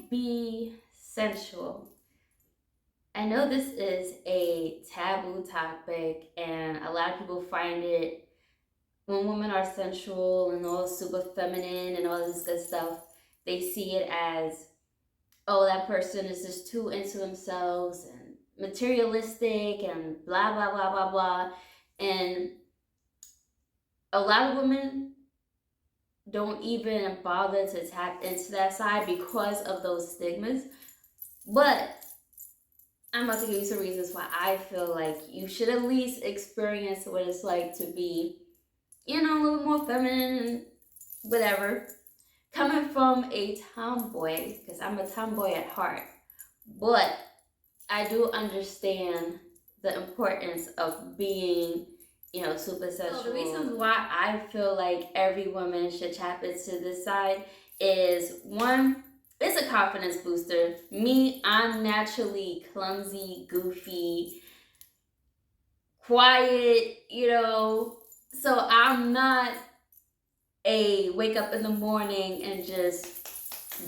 be sensual? I know this is a taboo topic, and a lot of people find it when women are sensual and all super feminine and all this good stuff, they see it as, oh, that person is just too into themselves and materialistic and blah, blah, blah, blah, blah. And a lot of women don't even bother to tap into that side because of those stigmas. But I'm about to give you some reasons why I feel like you should at least experience what it's like to be, a little more feminine and whatever. Coming from a tomboy, because I'm a tomboy at heart, but I do understand the importance of being, super sensual. So the reasons why I feel like every woman should tap into this side is one, it's a confidence booster. Me, I'm naturally clumsy, goofy, quiet, so I'm not a wake up in the morning and just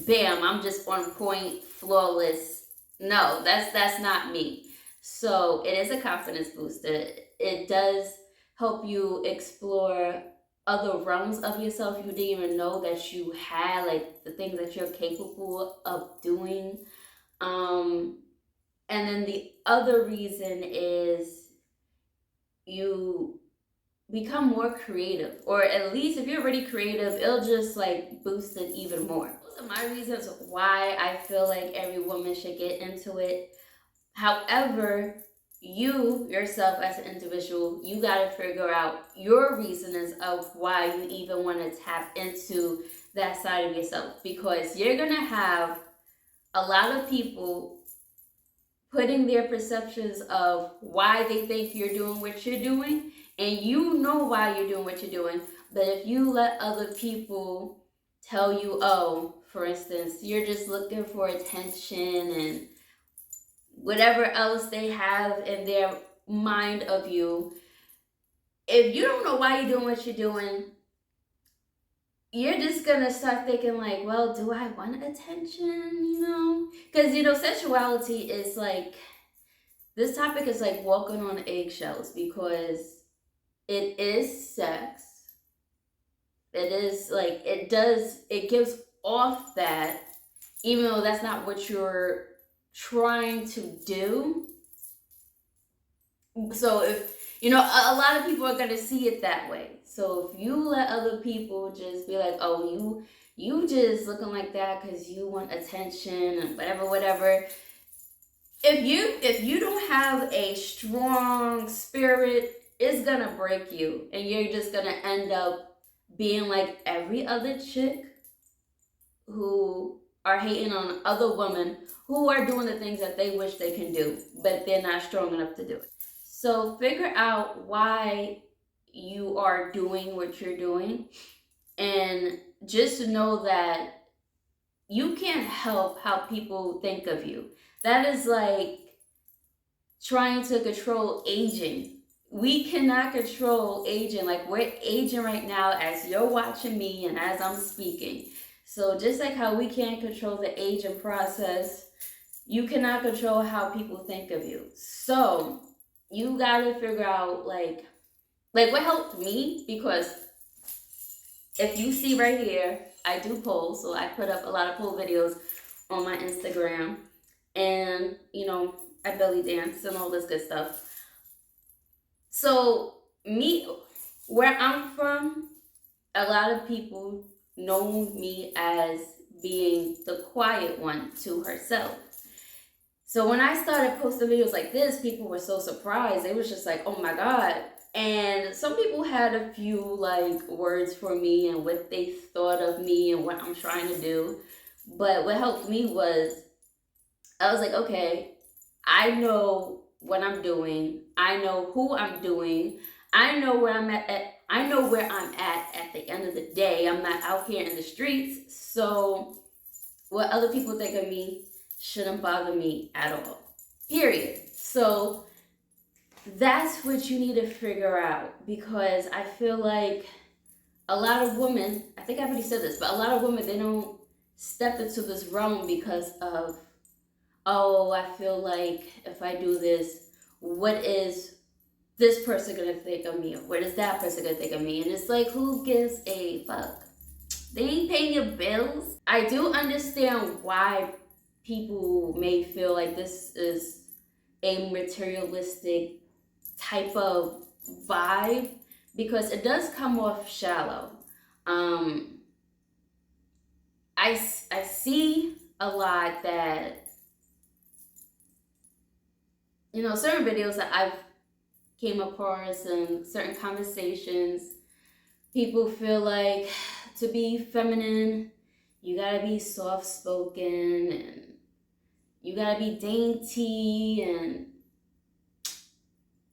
bam, I'm just on point, flawless. No, that's not me. So it is a confidence booster. It does help you explore other realms of yourself you didn't even know that you had, like the things that you're capable of doing. And then the other reason is you become more creative, or at least if you're already creative, it'll just like boost it even more. Those are my reasons why I feel like every woman should get into it. However, you yourself as an individual, you got to figure out your reasons of why you even want to tap into that side of yourself, because you're going to have a lot of people putting their perceptions of why they think you're doing what you're doing, and you know why you're doing what you're doing. But if you let other people tell you, oh, for instance, you're just looking for attention and whatever else they have in their mind of you, if you don't know why you're doing what you're doing, you're just gonna start thinking like, well, do I want attention? Because sexuality is like, this topic is like walking on eggshells, because it is sex. It is like, it gives off that, even though that's not what you're trying to do. So if, a lot of people are going to see it that way. So if you let other people just be like, oh, you just looking like that because you want attention and whatever. If you don't have a strong spirit, it's going to break you. And you're just going to end up being like every other chick who are hating on other women who are doing the things that they wish they can do, but they're not strong enough to do it. So figure out why you are doing what you're doing, and just know that you can't help how people think of you. That is like trying to control aging. We cannot control aging. Like, we're aging right now as you're watching me and as I'm speaking. So just like how we can't control the aging process, you cannot control how people think of you. So you gotta figure out like what helped me, because if you see right here, I do polls. So I put up a lot of poll videos on my Instagram, and I belly dance and all this good stuff. So me, where I'm from, a lot of people know me as being the quiet one to herself. So when I started posting videos like this, people were so surprised. They was just like, oh my God. And some people had a few like words for me and what they thought of me and what I'm trying to do. But what helped me was, I was like, okay, I know what I'm doing. I know who I'm doing. I know where I'm I know where I'm at the end of the day. I'm not out here in the streets. So what other people think of me shouldn't bother me at all. Period. So that's what you need to figure out, because I feel like a lot of women, I think I already said this, but a lot of women, they don't step into this realm because of, oh, I feel like if I do this, what is this person gonna think of me? Or what is that person gonna think of me? And it's like, who gives a fuck? They ain't paying your bills. I do understand why people may feel like this is a materialistic type of vibe, because it does come off shallow. I see a lot that, certain videos that I've came across and certain conversations, people feel like to be feminine, you gotta be soft spoken and you gotta be dainty, and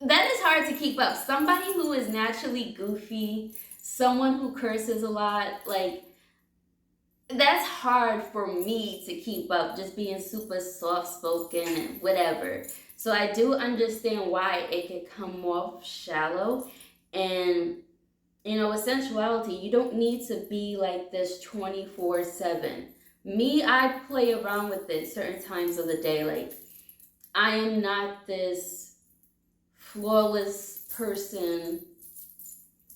that is hard to keep up. Somebody who is naturally goofy, someone who curses a lot, like, that's hard for me to keep up, just being super soft spoken and whatever. So I do understand why it could come off shallow. And with sensuality, you don't need to be like this 24/7. Me, I play around with it certain times of the day. Like, I am not this flawless person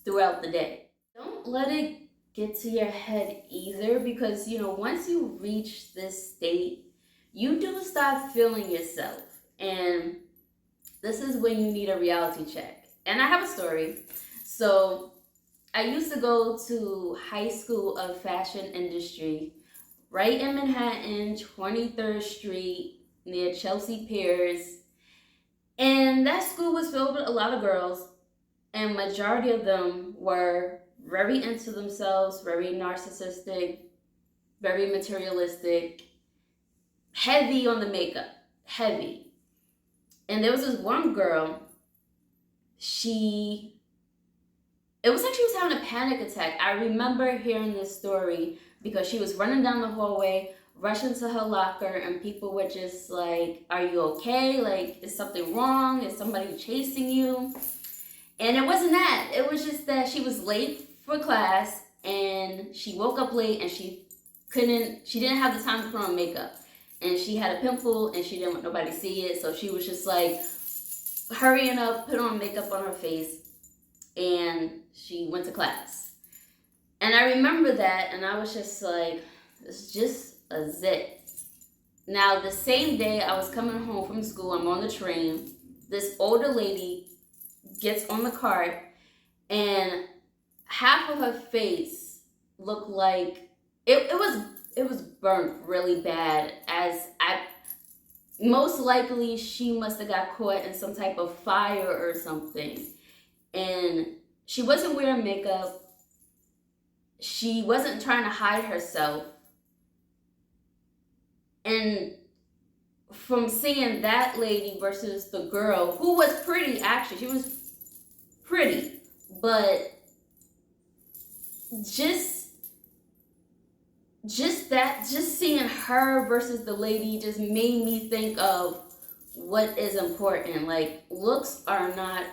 throughout the day. Don't let it get to your head either, because once you reach this state, you do start feeling yourself, and this is when you need a reality check. And I have a story. So I used to go to high school of fashion industry right in Manhattan, 23rd Street, near Chelsea Piers. And that school was filled with a lot of girls, and majority of them were very into themselves, very narcissistic, very materialistic, heavy on the makeup, heavy. And there was this one girl, it was like she was having a panic attack. I remember hearing this story because she was running down the hallway, rushing to her locker, and people were just like, are you okay? Like, is something wrong? Is somebody chasing you? And it wasn't that. It was just that she was late for class, and she woke up late, and she didn't have the time to put on makeup. And she had a pimple, and she didn't want nobody to see it, so she was just like hurrying up, put on makeup on her face, and she went to class. And I remember that, and I was just like, it's just a zit. Now, the same day I was coming home from school, I'm on the train, this older lady gets on the cart, and half of her face looked like it was burnt really bad. Most likely she must have got caught in some type of fire or something. And she wasn't wearing makeup. She wasn't trying to hide herself. And from seeing that lady versus the girl, who was pretty, actually, she was pretty, but just seeing her versus the lady just made me think of what is important. Like, looks are not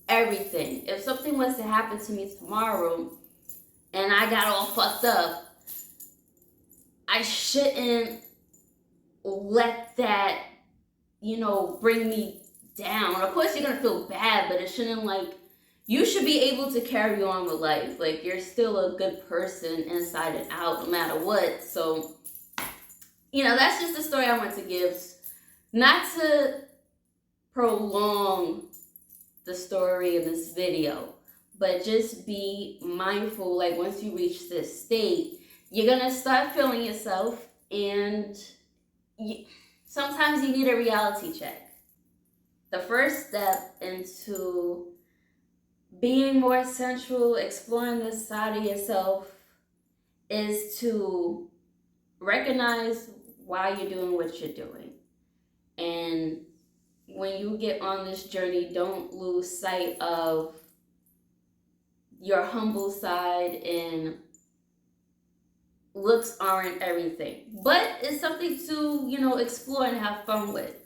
everything. If something was to happen to me tomorrow and I got all fucked up, I shouldn't let that, bring me down. Of course, you're gonna feel bad, but it shouldn't, you should be able to carry on with life. Like, you're still a good person inside and out, no matter what. So, that's just the story I want to give. Not to prolong the story in this video, but just be mindful. Like, once you reach this state, you're gonna start feeling yourself, and sometimes you need a reality check. The first step into being more sensual, exploring this side of yourself, is to recognize why you're doing what you're doing. And when you get on this journey, don't lose sight of your humble side, and looks aren't everything. But it's something to, explore and have fun with.